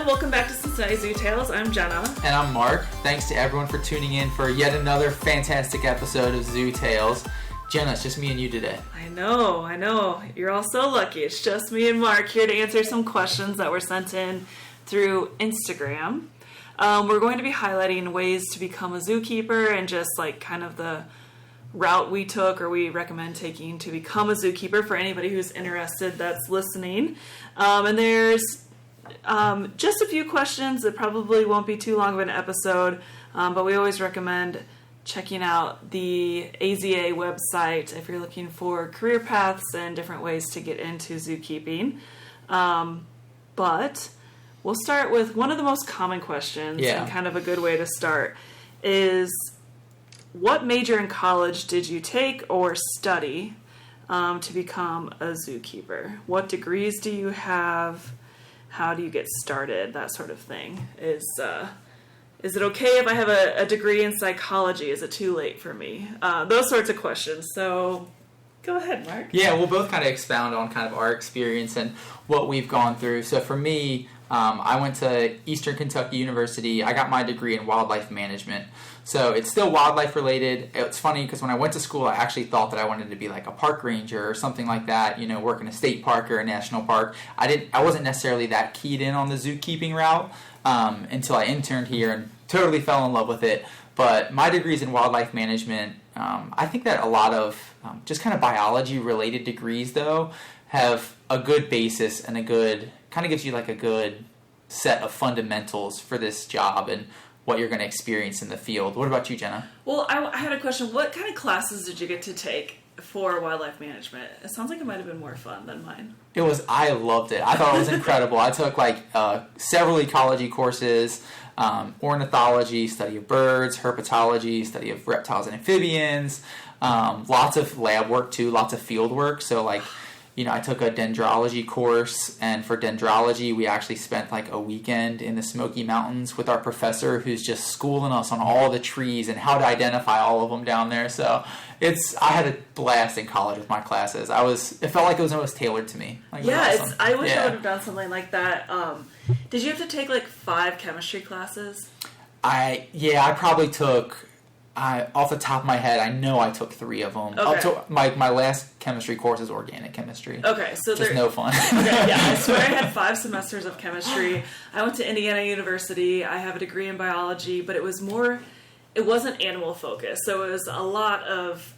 welcome back to Cincinnati Zoo Tales. I'm Jenna. And I'm Mark. Thanks to everyone for tuning in for yet another fantastic episode of Zoo Tales. Jenna, it's just me and you today. I know. You're all so lucky. It's just me and Mark here to answer some questions that were sent in through Instagram. We're going to be highlighting ways to become a zookeeper and just like kind of the route we took or we recommend taking to become a zookeeper for anybody who's interested that's listening. And there's just a few questions that probably won't be too long of an episode, but we always recommend checking out the AZA website if you're looking for career paths and different ways to get into zookeeping. But we'll start with one of the most common questions, and kind of a good way to start is, what major in college did you take or study to become a zookeeper? What degrees do you have? How do you get started? That sort of thing. Is it okay if I have a degree in psychology? Is it too late for me? Those sorts of questions. So go ahead, Mark. Yeah, we'll both kind of expound on kind of our experience and what we've gone through. So for me, I went to Eastern Kentucky University. I got my degree in wildlife management. So it's still wildlife related. It's funny because when I went to school, I actually thought that I wanted to be like a park ranger or something like that, work in a state park or a national park. I wasn't necessarily that keyed in on the zookeeping route until I interned here and totally fell in love with it. But my degree's in wildlife management. I think that a lot of just kind of biology related degrees though have a good basis and a good, kind of gives you like a good set of fundamentals for this job and what you're going to experience in the field. What about you, Jenna? Well, I had a question. What kind of classes did you get to take for wildlife management? It sounds like it might have been more fun than mine. I loved it. I thought it was incredible. I took several ecology courses, ornithology, study of birds, herpetology, study of reptiles and amphibians, lots of lab work too, lots of field work. So I took a dendrology course, and for dendrology, we actually spent like a weekend in the Smoky Mountains with our professor who's just schooling us on all the trees and how to identify all of them down there. So I had a blast in college with my classes. It felt like it was almost tailored to me. Awesome. I wish I would have done something like that. Did you have to take 5 chemistry classes? I probably took... off the top of my head, I know I took 3 of them. Okay. My last chemistry course is organic chemistry. Okay, so just no fun. Okay, yeah, I swear I had 5 semesters of chemistry. I went to Indiana University. I have a degree in biology, but it wasn't animal focused. So it was a lot of,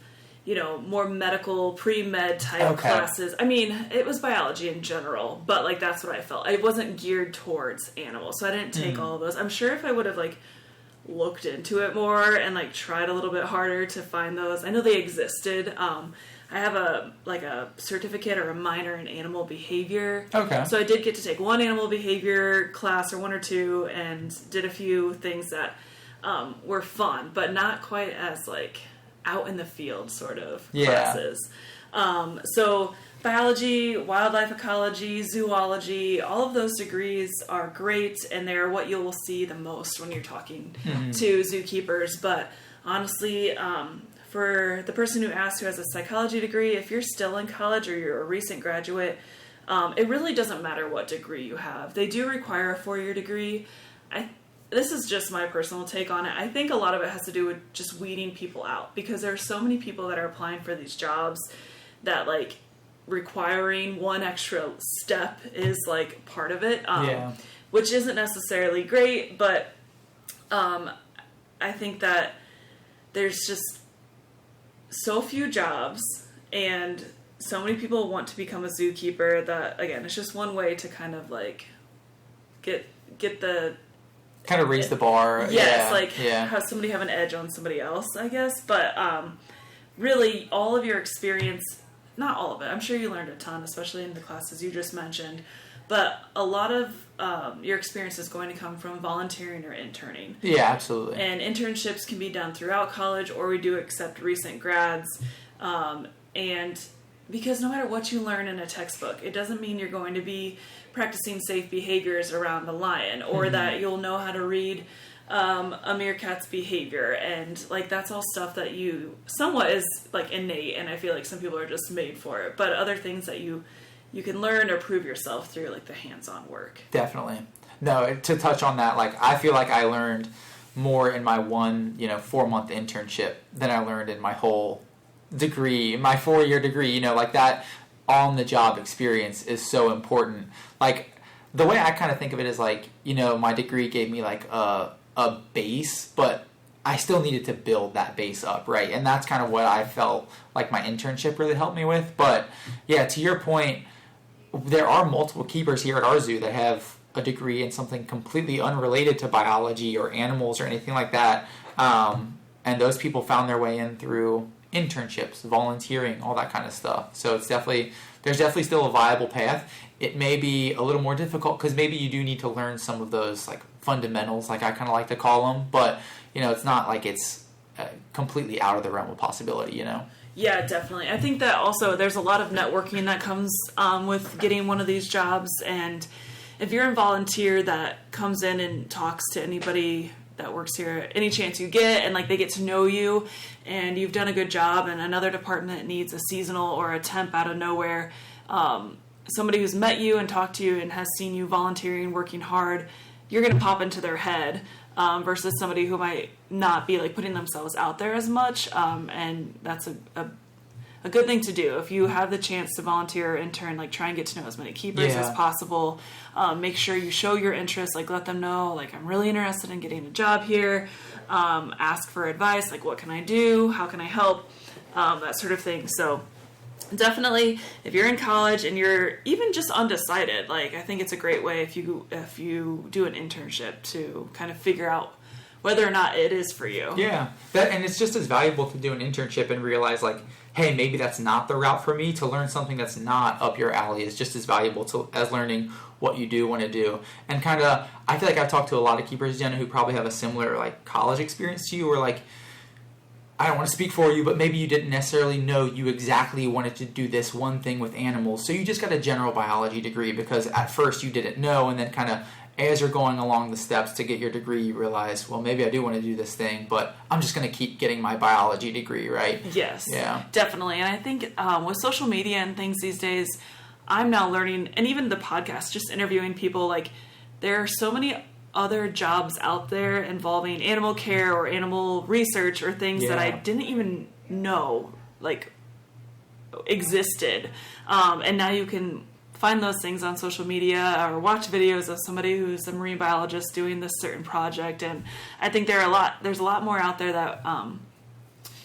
more medical, pre-med type classes. I mean, it was biology in general, but that's what I felt. It wasn't geared towards animals, so I didn't take all of those. I'm sure if I would have looked into it more and tried a little bit harder to find those. I know they existed. I have a certificate or a minor in animal behavior. Okay. So I did get to take one animal behavior class or 1 or 2 and did a few things that were fun, but not quite as out in the field sort of classes. So biology, wildlife ecology, zoology, all of those degrees are great, and they're what you'll see the most when you're talking to zookeepers. But honestly, for the person who asked who has a psychology degree, if you're still in college or you're a recent graduate, it really doesn't matter what degree you have. They do require a 4-year degree. This is just my personal take on it. I think a lot of it has to do with just weeding people out, because there are so many people that are applying for these jobs that requiring one extra step is part of it, which isn't necessarily great, but I think that there's just so few jobs and so many people want to become a zookeeper that, again, it's just one way to kind of get the kind of raise the bar. Yes, have somebody have an edge on somebody else, I guess. But really, all of your experience, not all of it, I'm sure you learned a ton, especially in the classes you just mentioned, but a lot of your experience is going to come from volunteering or interning. Yeah, absolutely. And internships can be done throughout college, or we do accept recent grads. And because no matter what you learn in a textbook, it doesn't mean you're going to be practicing safe behaviors around a lion, or that you'll know how to read a meerkat's behavior, and that's all stuff that you somewhat is innate, and I feel like some people are just made for it, but other things that you can learn or prove yourself through the hands-on work. Definitely. no, to touch on that, like, I feel like I learned more in my 4-month internship than I learned in my whole degree, my 4-year degree. Like, that on-the-job experience is so important. Like, the way I kind of think of it is like, my degree gave me like a base, but I still needed to build that base up, right? And that's kind of what I felt like my internship really helped me with. But yeah, to your point, there are multiple keepers here at our zoo that have a degree in something completely unrelated to biology or animals or anything like that. And those people found their way in through internships, volunteering, all that kind of stuff. So there's definitely still a viable path. It may be a little more difficult because maybe you do need to learn some of those like fundamentals, like I kind of like to call them. But it's not like it's completely out of the realm of possibility. Yeah, definitely. I think that also there's a lot of networking that comes with getting one of these jobs, and if you're a volunteer that comes in and talks to anybody that works here, any chance you get, and like they get to know you, and you've done a good job, and another department needs a seasonal or a temp out of nowhere, somebody who's met you and talked to you and has seen you volunteering, working hard, you're going to pop into their head, versus somebody who might not be like putting themselves out there as much, and that's a good thing to do. If you have the chance to volunteer or intern, like try and get to know as many keepers as possible. Make sure you show your interest, like let them know, like I'm really interested in getting a job here. Ask for advice, like what can I do? How can I help? That sort of thing. So definitely, if you're in college and you're even just undecided, like I think it's a great way if you do an internship to kind of figure out whether or not it is for you. Yeah, and it's just as valuable to do an internship and realize like, hey, maybe that's not the route for me. To learn something that's not up your alley is just as valuable as learning what you do want to do. And kind of, I feel like I've talked to a lot of keepers, Jenna, who probably have a similar like college experience to you, or like, I don't want to speak for you, but maybe you didn't necessarily know you exactly wanted to do this one thing with animals. So you just got a general biology degree because at first you didn't know, and then kind of as you're going along the steps to get your degree, you realize, well, maybe I do want to do this thing, but I'm just going to keep getting my biology degree, right? Yes, yeah, definitely. And I think with social media and things these days, I'm now learning, and even the podcast, just interviewing people, like there are so many other jobs out there involving animal care or animal research or things that I didn't even know like existed. And now you can find those things on social media or watch videos of somebody who's a marine biologist doing this certain project. And I think there's a lot more out there that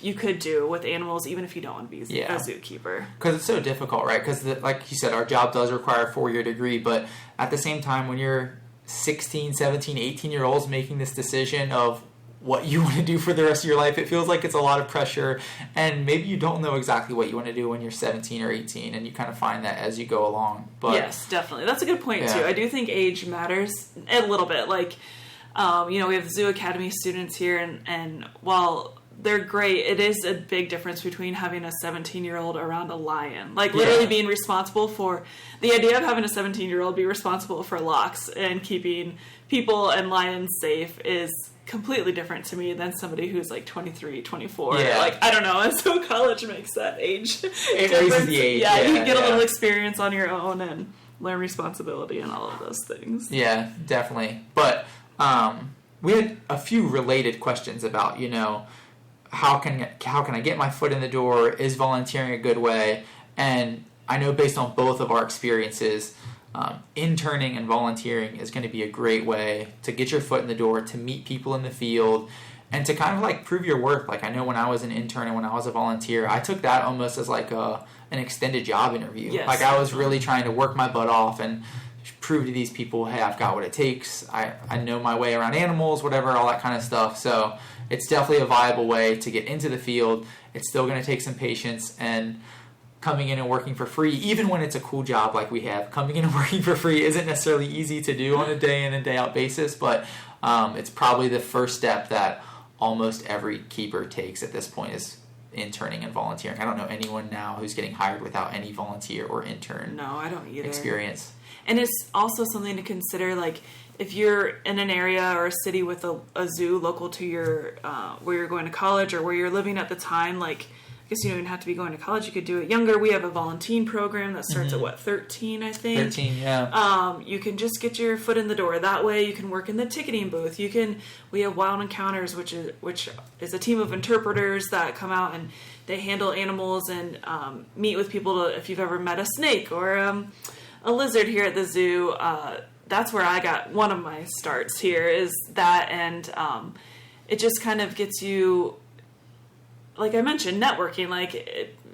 you could do with animals, even if you don't want to be a zookeeper. Because it's so difficult, right? Because like you said, our job does require a 4-year degree, but at the same time, when you're 16, 17, 18-year-olds making this decision of what you want to do for the rest of your life, it feels like it's a lot of pressure, and maybe you don't know exactly what you want to do when you're 17 or 18, and you kind of find that as you go along. But yes, definitely. That's a good point, too. I do think age matters a little bit. Like, we have Zoo Academy students here, and while they're great, it is a big difference between having a 17-year-old around a lion. Like, literally being responsible for... The idea of having a 17-year-old be responsible for locks and keeping people and lions safe is completely different to me than somebody who's like 23, 24. Yeah. Like, I don't know. And so college makes that age it raises the age. Yeah, you get a little experience on your own and learn responsibility and all of those things. Yeah, definitely. But we had a few related questions about, how can I get my foot in the door? Is volunteering a good way? And I know based on both of our experiences, interning and volunteering is going to be a great way to get your foot in the door, to meet people in the field, and to kind of like prove your worth. Like I know when I was an intern and when I was a volunteer, I took that almost as like an extended job interview. Yes. Like I was really trying to work my butt off and prove to these people, hey, I've got what it takes. I know my way around animals, whatever, all that kind of stuff. So it's definitely a viable way to get into the field. It's still going to take some patience, and coming in and working for free, even when it's a cool job like we have, coming in and working for free isn't necessarily easy to do on a day in and day out basis, but it's probably the first step that almost every keeper takes at this point is interning and volunteering. I don't know anyone now who's getting hired without any volunteer or intern I don't either. experience. And it's also something to consider, like if you're in an area or a city with a zoo local to your where you're going to college or where you're living at the time, like guess you don't even have to be going to college. You could do it younger. We have a volunteer program that starts Mm-hmm. at 13, I think. 13, yeah. You can just get your foot in the door. That way you can work in the ticketing booth. We have Wild Encounters, which is a team of interpreters that come out and they handle animals and meet with people if you've ever met a snake or a lizard here at the zoo. That's where I got one of my starts here, is that, and it just kind of gets you, like I mentioned, networking.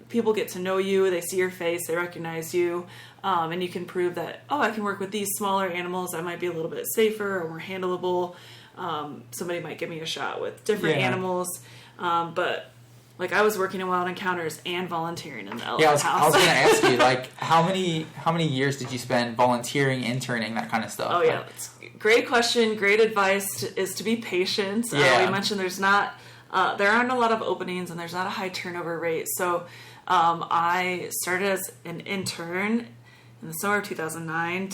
People get to know you, they see your face, they recognize you, and you can prove that, I can work with these smaller animals that might be a little bit safer or more handleable. Somebody might give me a shot with different animals, but like I was working in Wild Encounters and volunteering in the elephant house. I was going to ask you, like, how many years did you spend volunteering, interning, that kind of stuff? Oh, yeah. It's a great question. Great advice is to be patient. We mentioned there aren't a lot of openings and there's not a high turnover rate. So I started as an intern in the summer of 2009,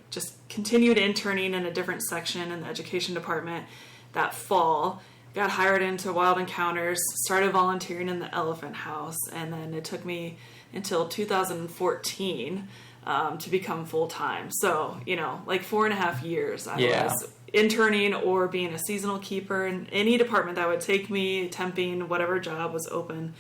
just continued interning in a different section in the education department that fall. Got hired into Wild Encounters, started volunteering in the elephant house, and then it took me until 2014 to become full-time. So, 4.5 years I was interning or being a seasonal keeper in any department that would take me, temping, whatever job was open.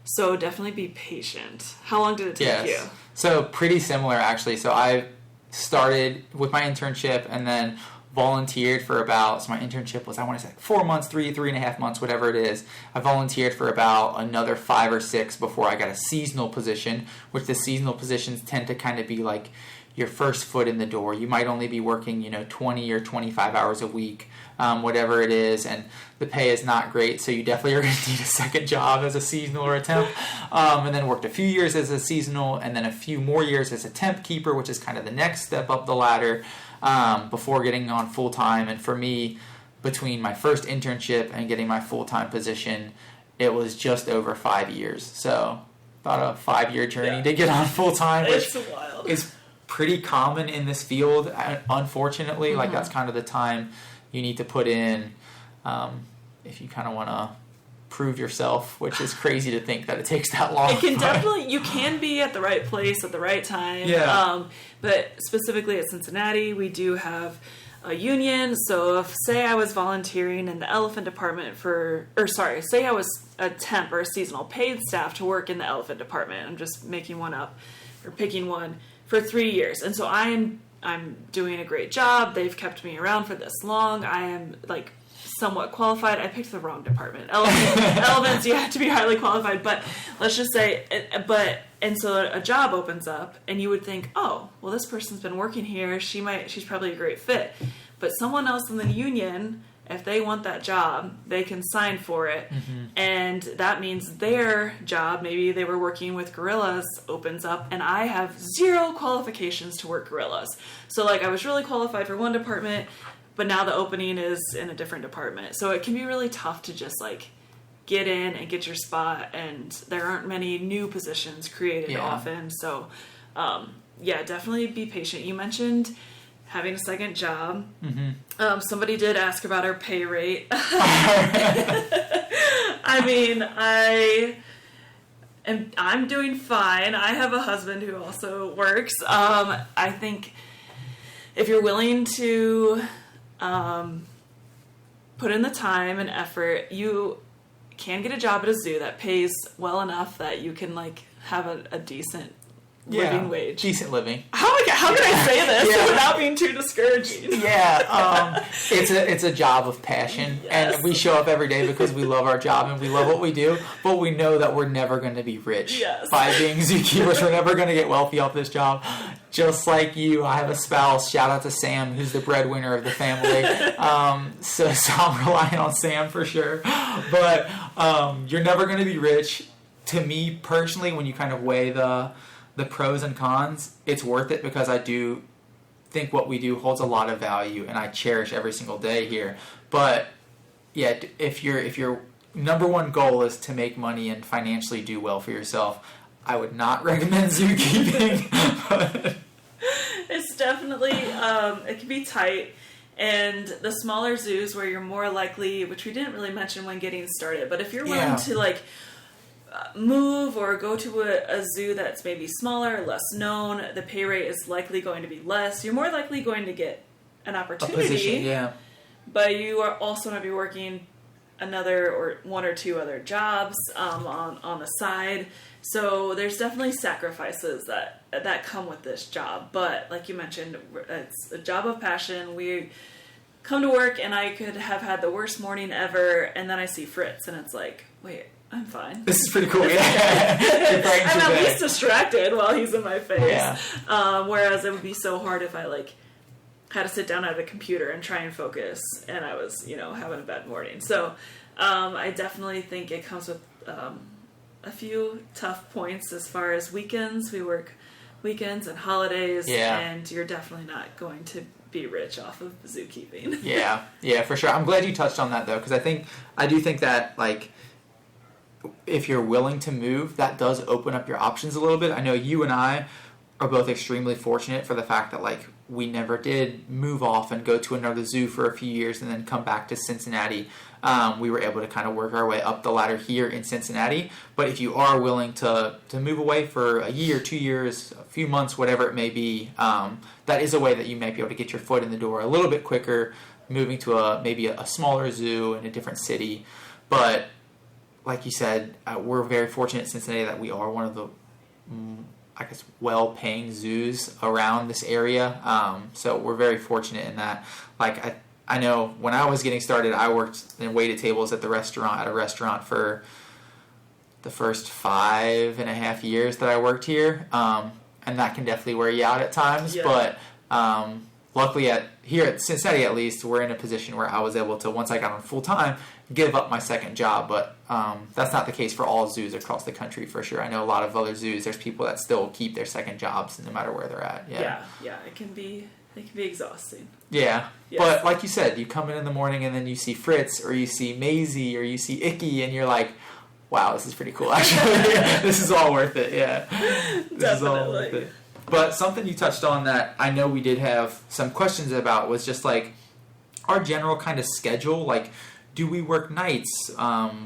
So definitely be patient. How long did it take you? So pretty similar, actually. So I started with my internship and then volunteered for about, so my internship was, I want to say 4 months, 3.5 months, whatever it is. I volunteered for about another 5 or 6 before I got a seasonal position, which the seasonal positions tend to kind of be like your first foot in the door. You might only be working, 20 or 25 hours a week, whatever it is, and the pay is not great, so you definitely are going to need a second job as a seasonal or a temp. And then worked a few years as a seasonal, and then a few more years as a temp keeper, which is kind of the next step up the ladder, before getting on full-time. And for me, between my first internship and getting my full-time position, it was just over 5 years. So about a 5-year journey to get on full-time, which is pretty common in this field, unfortunately. Like, that's kind of the time you need to put in if you kind of want to prove yourself, which is crazy to think that it takes that long. It can definitely, you can be at the right place at the right time. But specifically at Cincinnati, we do have a union. So if, say I was volunteering in the elephant department say I was a temp or a seasonal paid staff to work in the elephant department. I'm just making one up or picking one for 3 years. And so I'm doing a great job. They've kept me around for this long. I am somewhat qualified. I picked the wrong department. Elephants, you have to be highly qualified, but let's just say, and so a job opens up and you would think, oh, well, this person's been working here. She's probably a great fit. But someone else in the union, if they want that job, they can sign for it. And that means their job, maybe they were working with gorillas, opens up, and I have 0 qualifications to work gorillas. So I was really qualified for one department, but now the opening is in a different department. So it can be really tough to just get in and get your spot, and there aren't many new positions created often. So definitely be patient. You mentioned having a second job. Somebody did ask about our pay rate. I mean, I'm doing fine. I have a husband who also works. I think if you're willing to put in the time and effort, you can get a job at a zoo that pays well enough that you can have a decent living wage. Decent living. How can I say this without being too discouraging? It's a job of passion, and we show up every day because we love our job and we love what we do, but we know that we're never going to be rich by being zookeepers. We're never going to get wealthy off this job. Just like you, I have a spouse. Shout out to Sam, who's the breadwinner of the family. So I'm relying on Sam for sure. But you're never going to be rich. To me personally, when you kind of weigh the pros and cons, it's worth it because I do think what we do holds a lot of value, and I cherish every single day here. But if your number one goal is to make money and financially do well for yourself, I would not recommend zookeeping. It's definitely it can be tight, And the smaller zoos where you're more likely, which we didn't really mention when getting started, but if you're willing to like move or go to a zoo that's maybe smaller, less known, the pay rate is likely going to be less. You're more likely going to get an opportunity. A position, yeah. But you are also going to be working another or one or two other jobs on the side. So there's definitely sacrifices that come with this job. But like you mentioned, it's a job of passion. We come to work and I could have had the worst morning ever, and then I see Fritz and it's like, wait, I'm fine. This is pretty cool. Yeah. I'm at least distracted while he's in my face. Yeah. Whereas it would be so hard if I like had to sit down at a computer and try and focus, and I was, having a bad morning. So I definitely think it comes with a few tough points as far as weekends. We work weekends and holidays, and you're definitely not going to be rich off of zookeeping. Yeah, for sure. I'm glad you touched on that though, because I do think that like if you're willing to move, that does open up your options a little bit. I know you and I are both extremely fortunate for the fact that like we never did move off and go to another zoo for a few years and then come back to Cincinnati. We were able to kind of work our way up the ladder here in Cincinnati. But if you are willing to move away for a year, 2 years, a few months, whatever it may be, that is a way that you may be able to get your foot in the door a little bit quicker, moving to maybe a smaller zoo in a different city. But like you said, we're very fortunate in Cincinnati that we are one of the well-paying zoos around this area. So we're very fortunate in that. Like I know when I was getting started, I worked and waited tables at a restaurant for the first 5.5 years that I worked here. And that can definitely wear you out at times. Yeah. But luckily here at Cincinnati, at least, we're in a position where I was able to, once I got on full time, give up my second job. But that's not the case for all zoos across the country, for sure. I know a lot of other zoos, there's people that still keep their second jobs no matter where they're at. Yeah, it can be exhausting. Yeah, yes. But like you said, you come in the morning and then you see Fritz or you see Maisie or you see Icky and you're like, wow, this is pretty cool, actually. This is all worth it, yeah. This is all worth it. But something you touched on that I know we did have some questions about was just like our general kind of schedule. Like, do we work nights?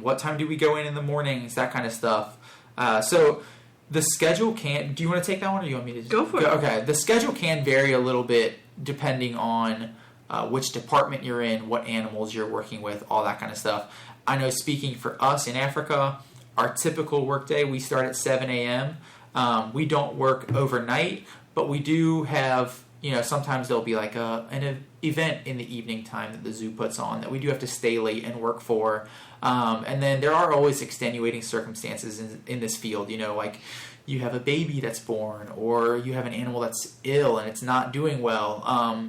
What time do we go in the mornings? That kind of stuff. So the schedule do you want to take that one or do you want me to? Go for it. Okay. The schedule can vary a little bit depending on which department you're in, what animals you're working with, all that kind of stuff. I know speaking for us in Africa, our typical workday, we start at 7 a.m. We don't work overnight, but we do have, sometimes there'll be like an event in the evening time that the zoo puts on that we do have to stay late and work for. And then there are always extenuating circumstances in this field, like you have a baby that's born or you have an animal that's ill and it's not doing well.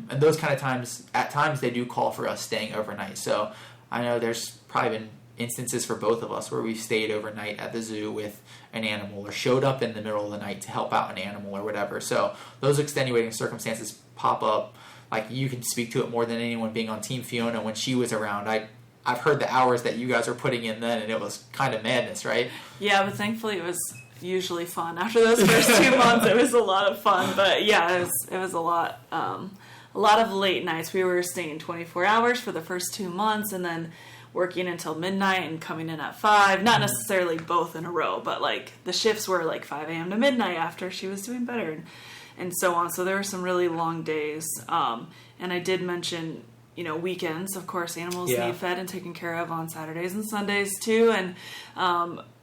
And those kind of times, at times they do call for us staying overnight. So I know there's probably been instances for both of us where we've stayed overnight at the zoo with an animal or showed up in the middle of the night to help out an animal or whatever. So those extenuating circumstances pop up. Like you can speak to it more than anyone being on Team Fiona when she was around. I've heard the hours that you guys were putting in then and it was kind of madness, right? Yeah, but thankfully it was usually fun. After those first 2 months it was a lot of fun. But yeah, it was a lot of late nights. We were staying 24 hours for the first 2 months and then working until midnight and coming in at 5. Not necessarily both in a row, but like the shifts were like 5 a.m. to midnight after she was doing better and so on. So there were some really long days. And I did mention, weekends. Of course, animals need fed and taken care of on Saturdays and Sundays too. And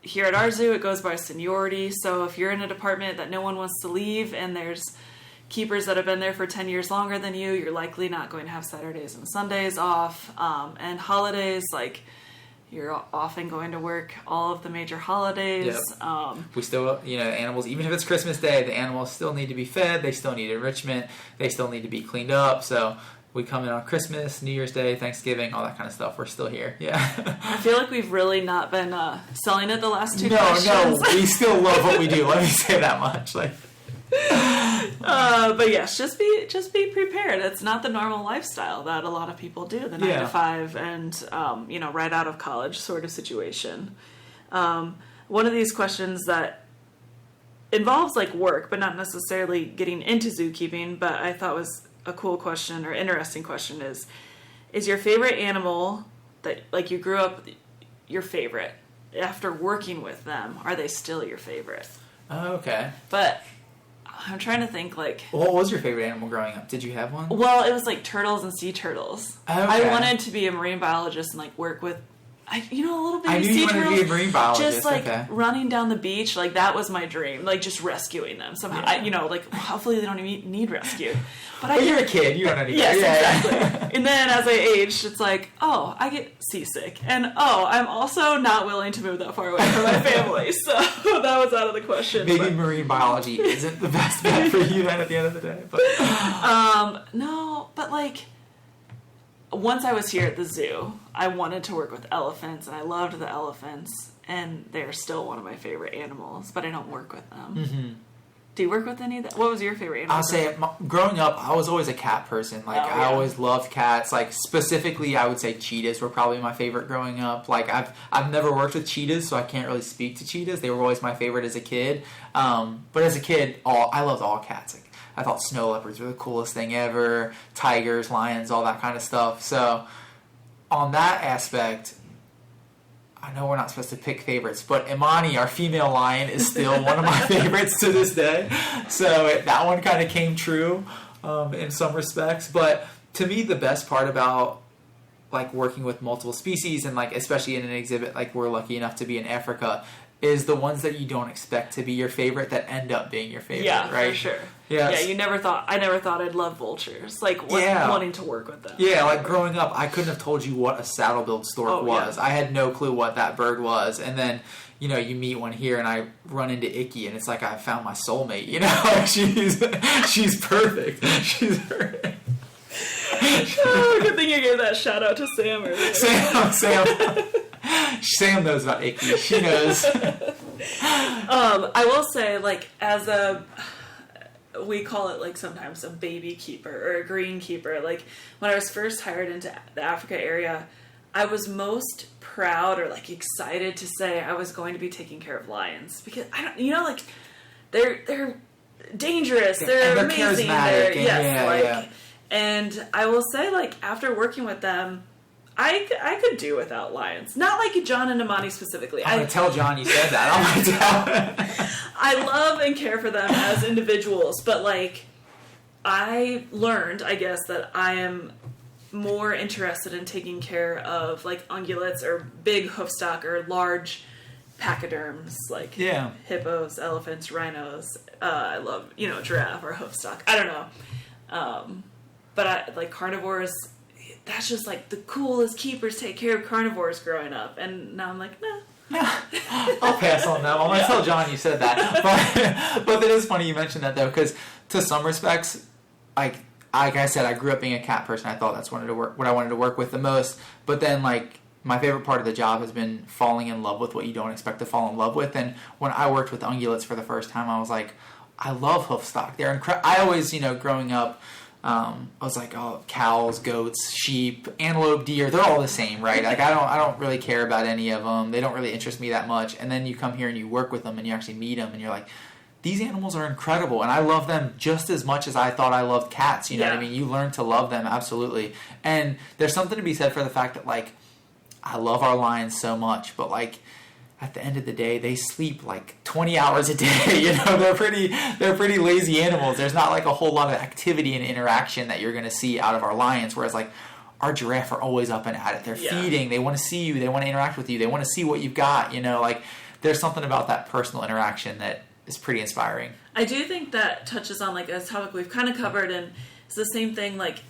here at our zoo, it goes by seniority. So if you're in a department that no one wants to leave and there's keepers that have been there for 10 years longer than you're likely not going to have Saturdays and Sundays off. And holidays, like you're often going to work all of the major holidays. Yep. We still, animals, even if it's Christmas Day, the animals still need to be fed. They still need enrichment. They still need to be cleaned up. So we come in on Christmas, New Year's Day, Thanksgiving, all that kind of stuff. We're still here. Yeah. I feel like we've really not been selling it the last two questions. No, we still love what we do. Let me say that much. But yes, just be prepared. It's not the normal lifestyle that a lot of people do, the 9 to 5 and right out of college sort of situation. One of these questions that involves like work, but not necessarily getting into zookeeping, but I thought was a cool question or interesting question is your favorite animal that like you grew up your favorite after working with them? Are they still your favorite? Oh, okay. But I'm trying to think like. What was your favorite animal growing up? Did you have one? Well, it was like turtles and sea turtles. Okay. I wanted to be a marine biologist and like work with. A little baby I knew sea you wanted turtles, to be a marine biologist. just like okay. running down the beach, like that was my dream. Like just rescuing them somehow. Yeah. Like hopefully they don't even need rescue. But you're a kid, you don't know. Yes, exactly. And then as I aged, it's like, oh, I get seasick, and oh, I'm also not willing to move that far away from my family. So that was out of the question. Maybe marine biology isn't the best bet for you then at the end of the day. But no, but like. Once I was here at the zoo, I wanted to work with elephants, and I loved the elephants, and they're still one of my favorite animals, but I don't work with them. Mm-hmm. Do you work with any of that? What was your favorite animal? I'll say, growing up, I was always a cat person. Like, I always loved cats. Like, specifically, I would say cheetahs were probably my favorite growing up. Like, I've never worked with cheetahs, so I can't really speak to cheetahs. They were always my favorite as a kid. But as a kid, I loved all cats. Like, I thought snow leopards were the coolest thing ever. Tigers, lions, all that kind of stuff. So, on that aspect, I know we're not supposed to pick favorites, but Imani, our female lion, is still one of my favorites to this day. So, that one kind of came true in some respects. But to me, the best part about like working with multiple species and like especially in an exhibit like we're lucky enough to be in Africa is the ones that you don't expect to be your favorite that end up being your favorite, right? For sure. Yes. Yeah, I never thought I'd love vultures. Like, wanting to work with them. Yeah, like growing up, I couldn't have told you what a saddle-billed stork was. Yeah. I had no clue what that bird was. And then, you meet one here and I run into Icky and it's like I found my soulmate, she's perfect. She's perfect. Oh, good thing you gave that shout out to Sam earlier. Sam knows about Icky. She knows. I will say, like, we call it, like, sometimes a baby keeper or a green keeper. Like, when I was first hired into the Africa area, I was most proud or, like, excited to say I was going to be taking care of lions. Because, they're dangerous. They're amazing. Charismatic. And I will say, like, after working with them, I could do without lions. Not like John and Imani specifically. I'm going to tell John you said that. I'm going to tell him. I love and care for them as individuals, but, like, I learned, I guess, that I am more interested in taking care of, like, ungulates or big hoofstock or large pachyderms, like hippos, elephants, rhinos. I love, giraffe or hoofstock. I don't know. But like carnivores, that's just like the coolest keepers take care of carnivores growing up. And now I'm like, nah. I'll pass on that one. I'm going to tell John you said that. But it is funny you mentioned that, though, because to some respects, like I said, I grew up being a cat person. I thought that's what I wanted to work with the most. But then, like, my favorite part of the job has been falling in love with what you don't expect to fall in love with. And when I worked with ungulates for the first time, I was like, I love hoofstock. They're incredible. I always, growing up, I was like, oh, cows, goats, sheep, antelope, deer, they're all the same, right? Like, I don't really care about any of them. They don't really interest me that much. And then you come here and you work with them and you actually meet them and you're like, these animals are incredible. And I love them just as much as I thought I loved cats. You know what I mean? You learn to love them, absolutely. And there's something to be said for the fact that, like, I love our lions so much, but, like, at the end of the day, they sleep like 20 hours a day. They're pretty lazy animals. There's not like a whole lot of activity and interaction that you're going to see out of our lions. Whereas like our giraffe are always up and at it. They're feeding. They want to see you. They want to interact with you. They want to see what you've got. Like there's something about that personal interaction that is pretty inspiring. I do think that touches on like a topic we've kind of covered, and it's the same thing. Like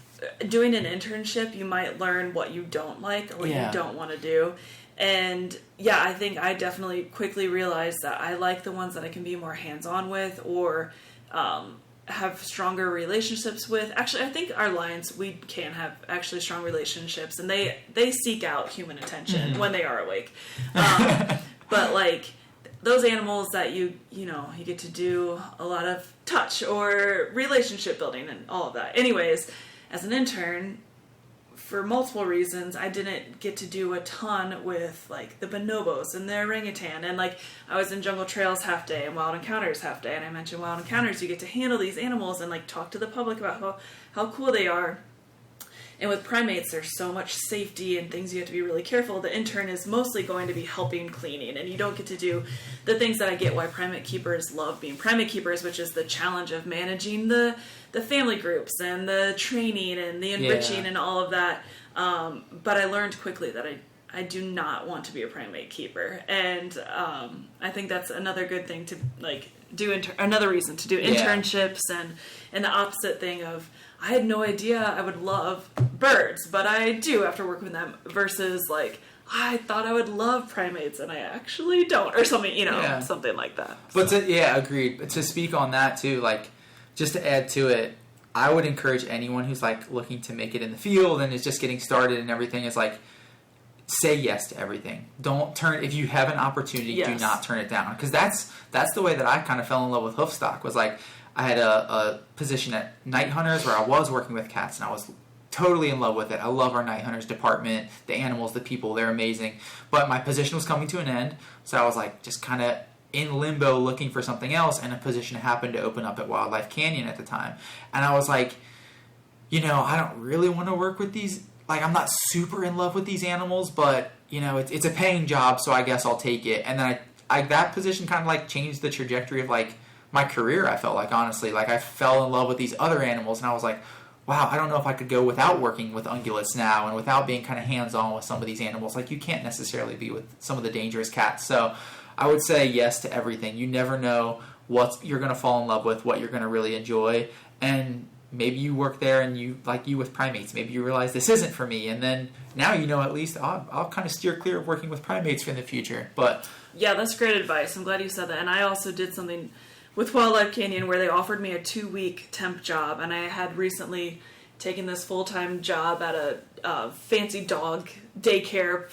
doing an internship, you might learn what you don't like or what you don't want to do. And I think I definitely quickly realized that I like the ones that I can be more hands-on with or have stronger relationships with. Actually, I think our lions, we can have actually strong relationships, and they seek out human attention when they are awake. But like those animals that you get to do a lot of touch or relationship building and all of that. Anyways, as an intern, for multiple reasons, I didn't get to do a ton with like the bonobos and the orangutan, and like I was in Jungle Trails half day and Wild Encounters half day, and I mentioned Wild Encounters, you get to handle these animals and like talk to the public about how cool they are. And with primates, there's so much safety and things you have to be really careful. The intern is mostly going to be helping cleaning, and you don't get to do the things that I get why primate keepers love being primate keepers, which is the challenge of managing the family groups and the training and the enriching and all of that. But I learned quickly that I do not want to be a primate keeper, and I think that's another good thing to like do. Another reason to do internships and the opposite thing of, I had no idea I would love birds, but I do after working with them, versus like, I thought I would love primates and I actually don't, or something, something like that. But agreed. But to speak on that too, like, just to add to it, I would encourage anyone who's like looking to make it in the field and is just getting started and everything, is like, say yes to everything. Don't turn, if you have an opportunity, do not turn it down. Because that's the way that I kind of fell in love with hoofstock, was like, I had a position at Night Hunters where I was working with cats, and I was totally in love with it. I love our Night Hunters department, the animals, the people, they're amazing. But my position was coming to an end, so I was like just kind of in limbo looking for something else, and a position happened to open up at Wildlife Canyon at the time. And I was like, I don't really want to work with these, like, I'm not super in love with these animals, but, it's a paying job, so I guess I'll take it. And then I that position kind of like changed the trajectory of like my career, I felt like, honestly. Like, I fell in love with these other animals, and I was like, wow, I don't know if I could go without working with ungulates now and without being kind of hands-on with some of these animals. Like, you can't necessarily be with some of the dangerous cats. So I would say yes to everything. You never know what you're going to fall in love with, what you're going to really enjoy. And maybe you work there and you, like you with primates, maybe you realize this isn't for me. And then now at least I'll kind of steer clear of working with primates in the future. But yeah, that's great advice. I'm glad you said that. And I also did something with Wildlife Canyon where they offered me a 2-week temp job, and I had recently taken this full-time job at a fancy dog daycare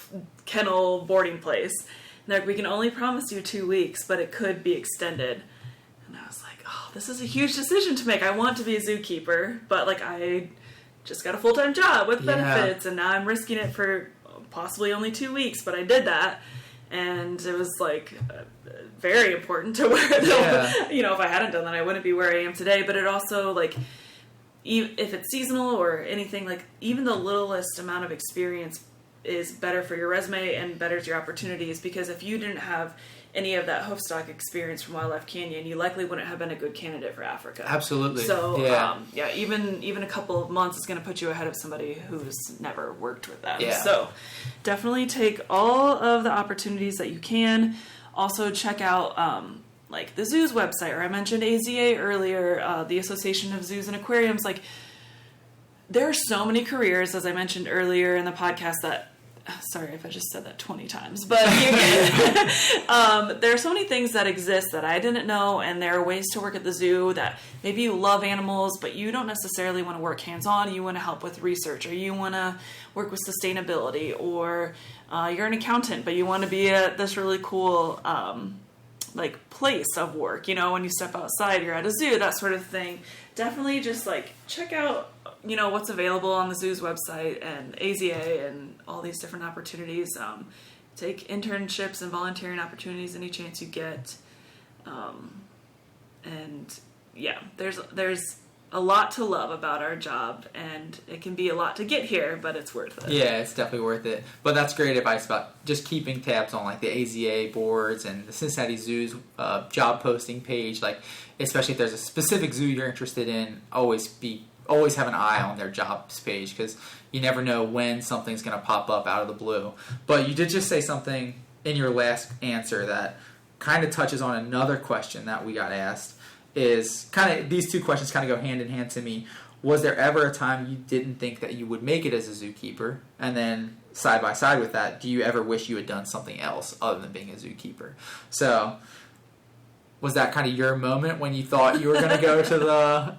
kennel boarding place. And they're like, we can only promise you 2 weeks, but it could be extended. And I was like, oh, this is a huge decision to make. I want to be a zookeeper, but like, I just got a full-time job with benefits, and now I'm risking it for possibly only 2 weeks, but I did that. And it was like very important to where, if I hadn't done that, I wouldn't be where I am today. But it also, like, if it's seasonal or anything, like, even the littlest amount of experience is better for your resume and betters your opportunities, because if you didn't have any of that hoofstock experience from Wildlife Canyon, you likely wouldn't have been a good candidate for Africa. Absolutely. So, even a couple of months is going to put you ahead of somebody who's never worked with them. Yeah. So, definitely take all of the opportunities that you can. Also, check out, like, the zoo's website, or I mentioned AZA earlier, the Association of Zoos and Aquariums. Like, there are so many careers, as I mentioned earlier in the podcast, that, sorry if I just said that 20 times, but there are so many things that exist that I didn't know, and there are ways to work at the zoo that maybe you love animals, but you don't necessarily want to work hands-on. You want to help with research, or you want to work with sustainability, or you're an accountant, but you want to be at this really cool like place of work. When you step outside, you're at a zoo, that sort of thing. Definitely just like check out what's available on the zoo's website and AZA and all these different opportunities. Take internships and volunteering opportunities any chance you get. And yeah, there's a lot to love about our job, and it can be a lot to get here, but it's worth it. Yeah, it's definitely worth it. But that's great advice about just keeping tabs on like the AZA boards and the Cincinnati Zoo's job posting page. Like, especially if there's a specific zoo you're interested in, always have an eye on their jobs page, because you never know when something's going to pop up out of the blue. But you did just say something in your last answer that kind of touches on another question that we got asked. Is kind of, these two questions kind of go hand in hand to me. Was there ever a time you didn't think that you would make it as a zookeeper? And then side by side with that, do you ever wish you had done something else other than being a zookeeper? So was that kind of your moment when you thought you were going to go to the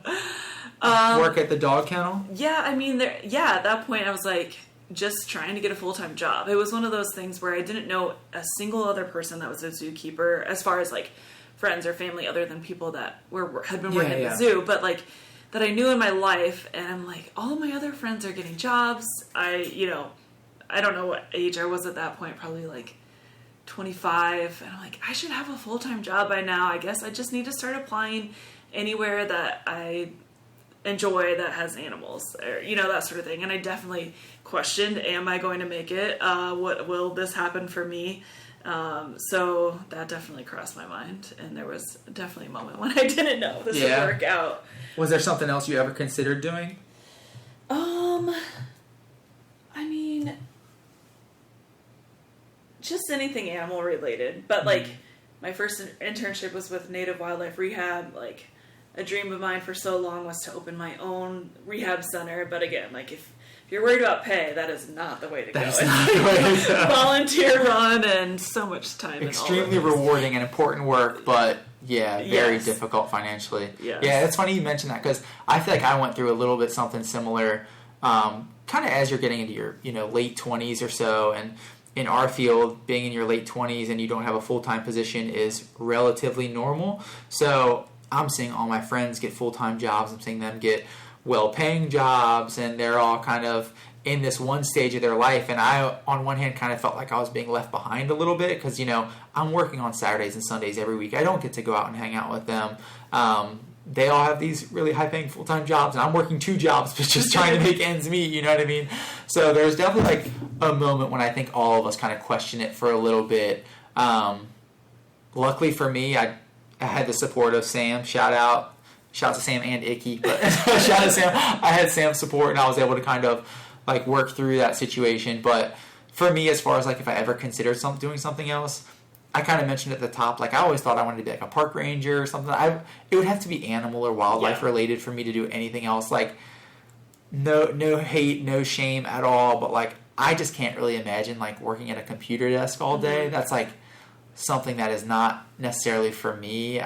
work at the dog kennel? Yeah, I mean, at that point I was like just trying to get a full-time job. It was one of those things where I didn't know a single other person that was a zookeeper, as far as like friends or family, other than people that had been working at the zoo. But like, that I knew in my life, and I'm like, all of my other friends are getting jobs. I don't know what age I was at that point, probably like 25, and I'm like, I should have a full-time job by now. I guess I just need to start applying anywhere that I enjoy that has animals, or that sort of thing. And I definitely questioned, am I going to make it? What will this happen for me? So that definitely crossed my mind, and there was definitely a moment when I didn't know this would work out. Was there something else you ever considered doing? I mean, just anything animal related, but like my first internship was with Native Wildlife Rehab. Like, a dream of mine for so long was to open my own rehab center, but again, like if you're worried about pay, that is not the way to go. That's not the way to go. Volunteer run and so much time. Extremely rewarding and important work, but very difficult financially. Yes. Yeah, it's funny you mentioned that, because I feel like I went through a little bit something similar, kind of as you're getting into your late 20s or so, and in our field, being in your late 20s and you don't have a full-time position is relatively normal. So I'm seeing all my friends get full-time jobs. I'm seeing them get well-paying jobs, and they're all kind of in this one stage of their life. And I, on one hand, kind of felt like I was being left behind a little bit, because, I'm working on Saturdays and Sundays every week. I don't get to go out and hang out with them. They all have these really high-paying full-time jobs, and I'm working 2 jobs, but just trying to make ends meet, you know what I mean? So there's definitely, like, a moment when I think all of us kind of question it for a little bit. Luckily for me, I had the support of Sam. Shout out to Sam and Icky, but shout out to Sam. I had Sam's support, and I was able to kind of, like, work through that situation. But for me, as far as, like, if I ever considered doing something else, I kind of mentioned at the top, like, I always thought I wanted to be like a park ranger or something. It would have to be animal or wildlife related for me to do anything else. Like, no hate, no shame at all, but, like, I just can't really imagine, like, working at a computer desk all day. That's, like, something that is not necessarily for me.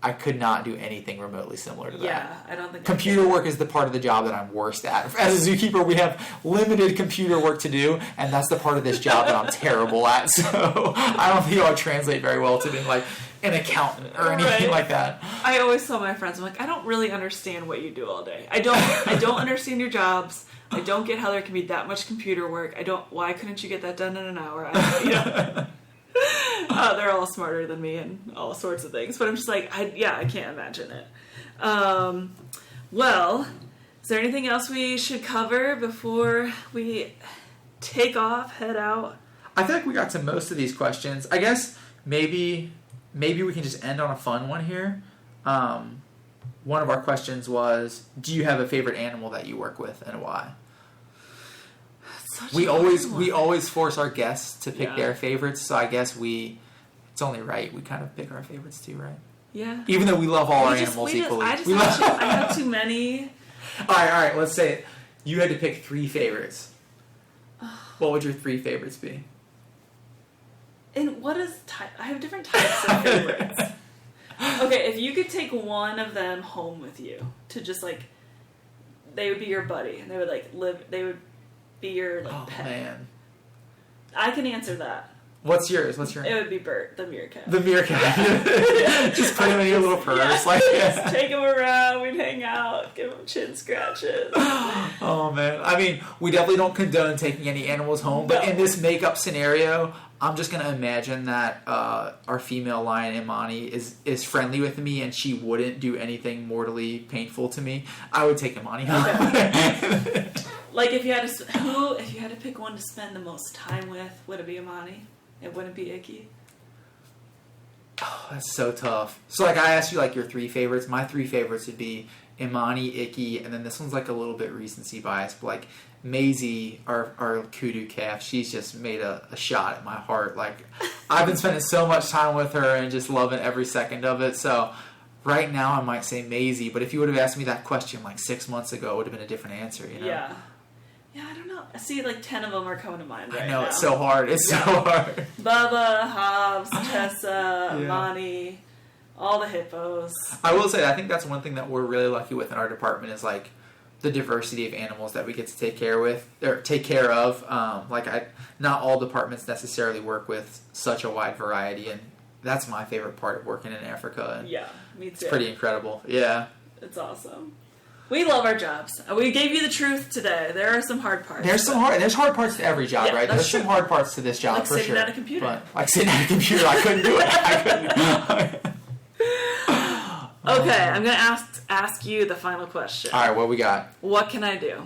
I could not do anything remotely similar to that. Yeah, I don't think computer work is the part of the job that I'm worst at. As a zookeeper, we have limited computer work to do, and that's the part of this job that I'm terrible at. So I don't think I'll translate very well to being like an accountant or anything like that. I always tell my friends, I'm like, I don't really understand what you do all day. I don't understand your jobs. I don't get how there can be that much computer work. Why couldn't you get that done in an hour? They're all smarter than me and all sorts of things, but I'm just like, I can't imagine it. Well, is there anything else we should cover before we take off, head out? I feel like we got to most of these questions. I guess maybe we can just end on a fun one here. One of our questions was, do you have a favorite animal that you work with, and why? We always force our guests to pick their favorites, so I guess it's only right we kind of pick our favorites too, right? Yeah. Even though we love all our animals equally. I have too many. All right. Let's say you had to pick 3 favorites. What would your 3 favorites be? And what is I have different types of favorites. Okay, if you could take one of them home with you to just like, they would be your buddy, and they would like live. They would be your pet. Man, I can answer that. What's yours? It would be Bert, the meerkat. The meerkat. Just put him in your little purse. Just take him around. We'd hang out, give him chin scratches. Oh man, I mean, we definitely don't condone taking any animals home, but in this makeup scenario, I'm just gonna imagine that our female lion Imani is friendly with me, and she wouldn't do anything mortally painful to me. I would take Imani home. Okay. Like if you had to pick one to spend the most time with, would it be Imani? It wouldn't be Icky. Oh, that's so tough. So like I asked you like your 3 favorites. My 3 favorites would be Imani, Icky, and then this one's like a little bit recency bias, but like Maisie, our kudu calf, she's just made a shot at my heart. Like I've been spending so much time with her and just loving every second of it. So right now I might say Maisie, but if you would have asked me that question like 6 months ago, it would have been a different answer, you know? Yeah, I don't know. I see like 10 of them are coming to mind right now. I know, it's so hard. It's so hard. Bubba, Hobbs, Tessa, Imani, all the hippos. I will say, I think that's one thing that we're really lucky with in our department is like the diversity of animals that we get to take care of. Not all departments necessarily work with such a wide variety, and that's my favorite part of working in Africa. And yeah, me too. It's pretty incredible. Yeah. It's awesome. We love our jobs. We gave you the truth today. There are some hard parts. There's hard parts to every job, right? There's some hard parts to this job, like for sure. sitting at a computer. But, like sitting at a computer, I couldn't do it. Okay, I'm going to ask you the final question. All right, what we got? What can I do?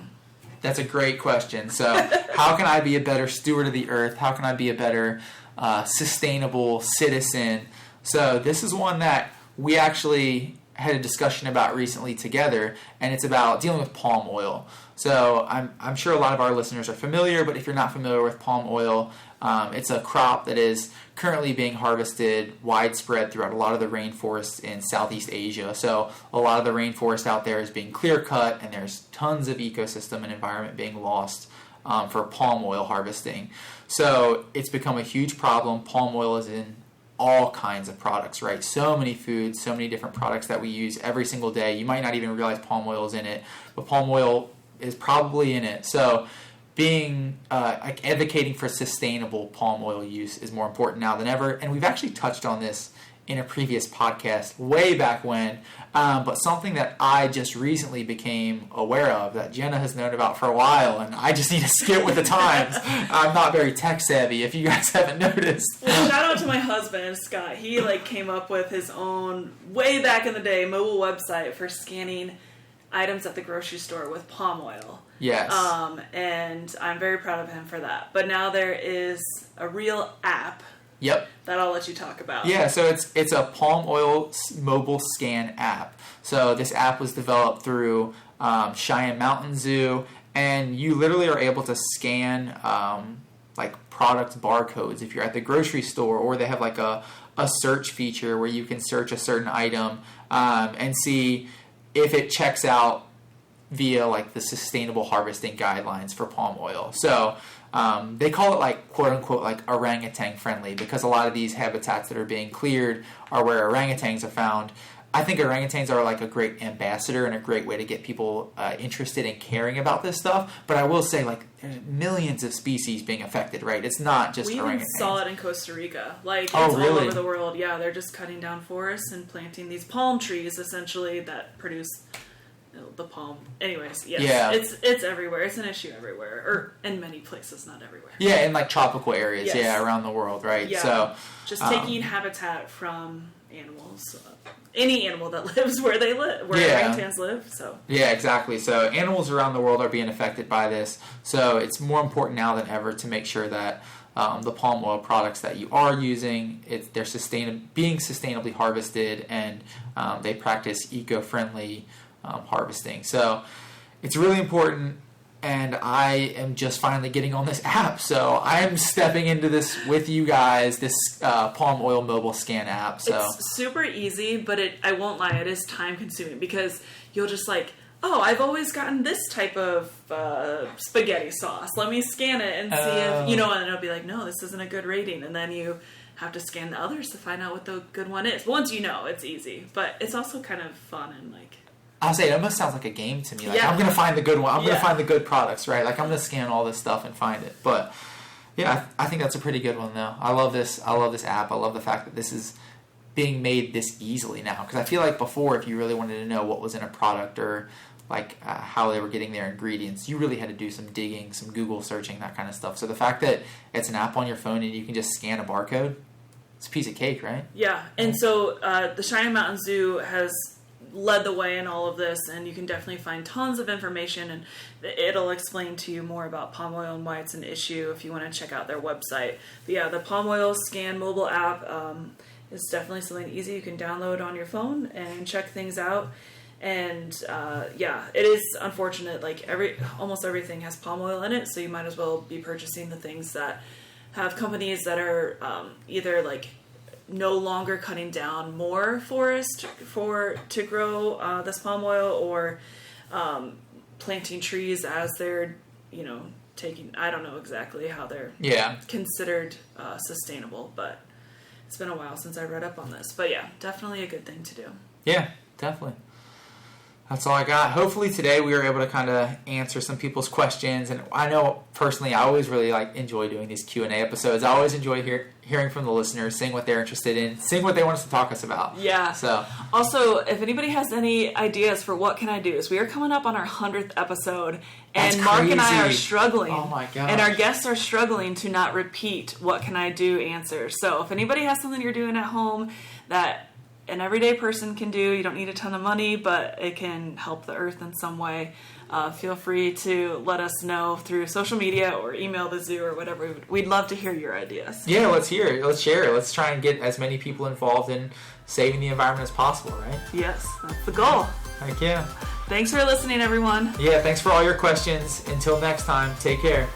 That's a great question. So, how can I be a better steward of the earth? How can I be a better sustainable citizen? So, this is one that we actually had a discussion about recently together, and it's about dealing with palm oil. So, I'm sure a lot of our listeners are familiar, but if you're not familiar with palm oil, it's a crop that is currently being harvested widespread throughout a lot of the rainforests in Southeast Asia. So a lot of the rainforest out there is being clear cut, and there's tons of ecosystem and environment being lost for palm oil harvesting. So it's become a huge problem. Palm oil is in all kinds of products, right? So many foods, so many different products that we use every single day. You might not even realize palm oil is in it, but palm oil is probably in it. So being advocating for sustainable palm oil use is more important now than ever, and we've actually touched on this in a previous podcast way back when, but something that I just recently became aware of that Jenna has known about for a while, and I just need to skip with the times. I'm not very tech savvy, if you guys haven't noticed. Well, shout out to my husband, Scott. He came up with his own, way back in the day, mobile website for scanning items at the grocery store with palm oil. Yes. And I'm very proud of him for that. But now there is a real app. Yep. That I'll let you talk about. Yeah, so it's a palm oil mobile scan app. So this app was developed through Cheyenne Mountain Zoo, and you literally are able to scan product barcodes if you're at the grocery store, or they have a search feature where you can search a certain item and see if it checks out via the sustainable harvesting guidelines for palm oil. So they call it quote unquote orangutan friendly, because a lot of these habitats that are being cleared are where orangutans are found. I think orangutans are a great ambassador and a great way to get people interested in caring about this stuff. But I will say there's millions of species being affected, right? It's not just orangutans. We even saw it in Costa Rica. It's really? all over the world. Yeah, they're just cutting down forests and planting these palm trees essentially that produce the palm. Anyways, yes. Yeah. It's everywhere. It's an issue everywhere. Or in many places, not everywhere. Yeah, in tropical areas, yes. around the world, right? Yeah. So just taking habitat from animals. Any animal that lives where they live, where orangutans live. So yeah, exactly. So animals around the world are being affected by this. So it's more important now than ever to make sure that the palm oil products that you are using, they're being sustainably harvested, and they practice eco-friendly harvesting. So it's really important, and I am just finally getting on this app. So I am stepping into this with you guys, this palm oil mobile scan app. So it's super easy, but I won't lie, it is time consuming, because you'll just I've always gotten this type of spaghetti sauce. Let me scan it and see if, and it'll be no, this isn't a good rating. And then you have to scan the others to find out what the good one is. Once you know, it's easy, but it's also kind of fun and I'll say it almost sounds like a game to me. I'm going to find the good one. I'm going to find the good products, right? I'm going to scan all this stuff and find it. But yeah, I think that's a pretty good one, though. I love this app. I love the fact that this is being made this easily now. Because I feel like before, if you really wanted to know what was in a product or how they were getting their ingredients, you really had to do some digging, some Google searching, that kind of stuff. So the fact that it's an app on your phone and you can just scan a barcode, it's a piece of cake, right? Yeah. And so the Cheyenne Mountain Zoo has led the way in all of this, and you can definitely find tons of information, and it'll explain to you more about palm oil and why it's an issue if you want to check out their website. But yeah, the palm oil scan mobile app is definitely something easy you can download on your phone and check things out. And it is unfortunate, almost everything has palm oil in it, so you might as well be purchasing the things that have companies that are either no longer cutting down more forest to grow this palm oil, or planting trees as they're taking. I don't know exactly how they're considered sustainable, but it's been a while since I read up on this. But yeah, definitely a good thing to do. Yeah, definitely. That's all I got. Hopefully today we were able to kind of answer some people's questions. And I know personally I always really enjoy doing these Q&A episodes. I always enjoy hearing from the listeners, seeing what they're interested in, seeing what they want us to talk us about. Yeah. So also, if anybody has any ideas for what can I do, we are coming up on our 100th episode, and Mark and I are struggling. Oh my gosh. And our guests are struggling to not repeat what can I do answers. So if anybody has something you're doing at home that an everyday person can do, you don't need a ton of money, but it can help the earth in some way, feel free to let us know through social media or email the zoo or whatever. We'd love to hear your ideas. Yeah, let's hear it. Let's share it. Let's try and get as many people involved in saving the environment as possible, right? Yes, that's the goal. Heck yeah. Thanks for listening, everyone. Yeah, thanks for all your questions. Until next time, take care.